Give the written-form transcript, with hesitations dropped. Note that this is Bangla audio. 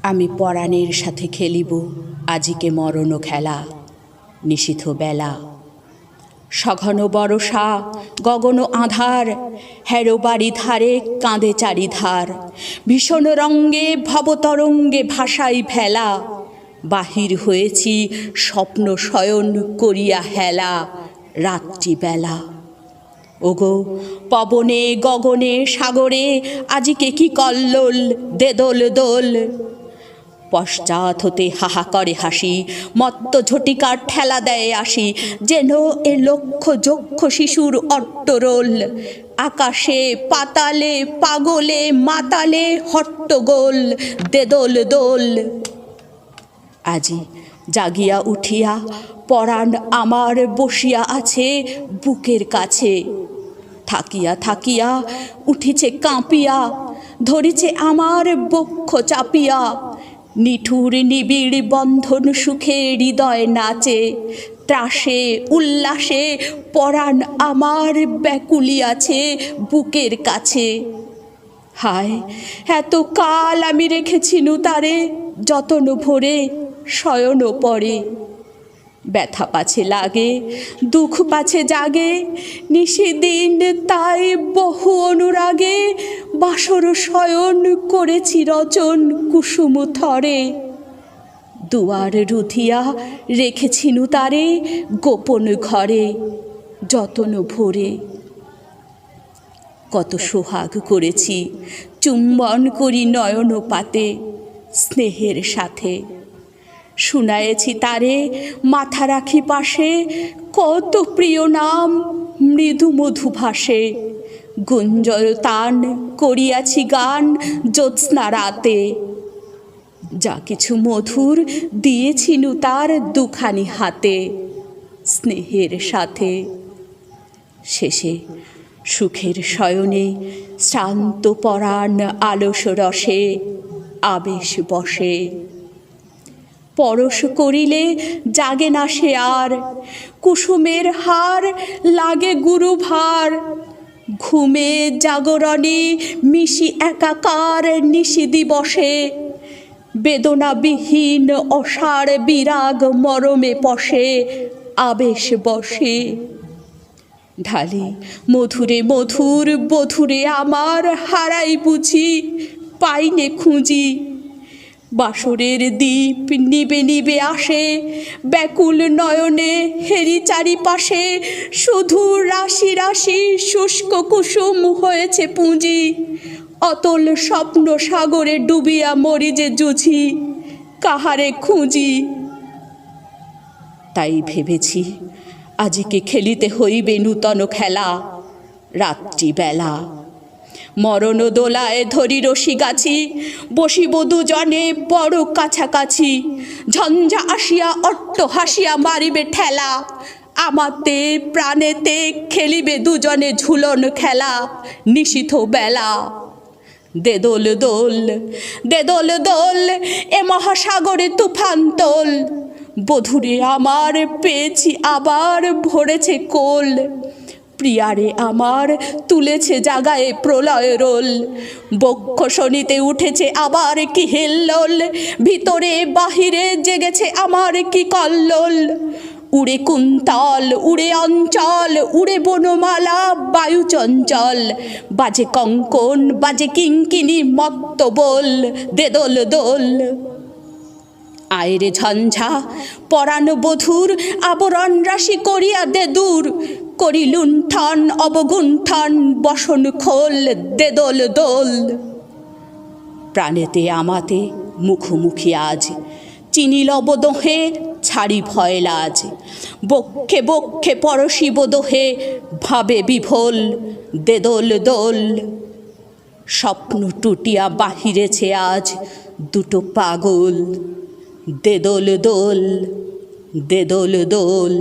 আমি পরাণের সাথে খেলিব আজিকে মরণ খেলা। নিশীথ বেলা, সঘন বরষা, গগন আধার, হেরো বাড়ি ধারে কাঁদে চারিধার। ভীষণ রঙ্গে ভবতরঙ্গে ভাষাই ভেলা। বাহির হয়েছি স্বপ্ন শয়ন করিয়া হেলা। রাত্রিবেলা, ওগো পবনে গগনে সাগরে আজিকে কি কল্লোল দেদোল দোল। পশ্চাৎ হতে হাহা করে হাসি, মত্ত ঝটিকার ঠেলা দেয় আসি। যেন এ লক্ষ যক্ষ শিশুর অট্টরোল। আকাশে পাতালে পাগলে মাতালে হট্টগোল দেদোল দোল। আজি জাগিয়া উঠিয়া পরাণ আমার বসিয়া আছে বুকের কাছে। থাকিয়া থাকিয়া উঠিছে কাঁপিয়া, ধরিছে আমার বক্ষ চাপিয়া। নিঠুর নিবিড় বন্ধন সুখে হৃদয় নাচে। ত্রাসে উল্লাসে পরাণ আমার ব্যাকুলিয়াছে বুকের কাছে। হায়, এত কাল আমি রেখেছিনু তারে যতন ভরে শয়ন পরে। ব্যথা পাছে লাগে, দুঃখ পাছে জাগে, নিশিদিন তাই বহু অনুরাগে। বাসর শয়ন করেছি রচন কুসুম থরে। দুয়ার রুধিয়া রেখেছিনু তারে গোপন ঘরে যতন ভরে। কত সোহাগ করেছি চুম্বন করি নয়ন পাতে স্নেহের সাথে। শুনায়েছি তারে মাথা রাখি পাশে, কত প্রিয় নাম মৃদু মধু ভাসে। গুঞ্জর তান করিয়াছি গান জ্যোৎস্না রাতে। যা কিছু মধুর দিয়েছিনু তার দুখানি হাতে স্নেহের সাথে। শেষে সুখের শয়নে শ্রান্ত পরাণ আলস রসে আবেশ বসে। পরশ করিলে জাগে না সে আর, কুসুমের হার লাগে গুরু ভার। ঘুমে জাগরণে মিশি একাকার নিশি দিবসে। বেদনাবিহীন অসার বিরাগ মরমে পশে আবেশ বসে। ঢালি মধুরে মধুর বধুরে আমার হারাই বুঝি পাইনে খুঁজি। বাসরের দীপ নিবে নিবে আসে, ব্যাকুল নয়নে হেরি চারিপাশে। শুধু রাশি রাশি শুষ্ক কুসুম হয়েছে পুঁজি। অতল স্বপ্ন সাগরে ডুবিয়া মরি যে জুঝি, কাহারে খুঁজি। তাই ভেবেছি আজিকে খেলিতে হইবে নূতন খেলা। রাত্রিবেলা, মরণ দোলায় ধরি রশি গাছি, বসিব দুজনে বড় কাছাকাছি। ঝঞ্ঝা আসিয়া অট্ট হাসিয়া মারিবে ঠেলা। আমাতে প্রাণেতে খেলিবে দুজনে ঝুলন খেলা। নিশীথ বেলা, দেদোল দোল দেদোল দোল এ মহাসাগরে তুফান তোল। বধূরে আমার পেয়েছি আবার ভরেছে কোল। প্রিয়ারে আমার তুলেছে জাগায় প্রলয় রোল। বক্ষ শনিতে উঠেছে আবার কি হেল্লোল। ভিতরে বাহিরে জেগেছে আমার কি কল্লোল। উড়ে কুন্তল উড়ে অঞ্চল, উড়ে বনমালা বায়ু চঞ্চল। বাজে কঙ্কন বাজে কিঙ্কিনি মত্ত বল দেদোল দোল। আয়রে ঝঞ্ঝা পরাণ বধূর আবরণ রাশি করিয়া দে দূর। করি লুণ্ঠন অবগুণ্ঠন বসন খোল দেদোল দোল। প্রাণেতে আমাতে মুখোমুখি আজ, চিনি লব দোহে ছাড়ি ভয় লাজ। বক্ষে বক্ষে পরশিব দোহে ভাবে বিভোল দেদোল দোল। স্বপ্ন টুটিয়া বাহিরেছে আজ দুটো পাগল দেদোল দোল দেদোল দোল।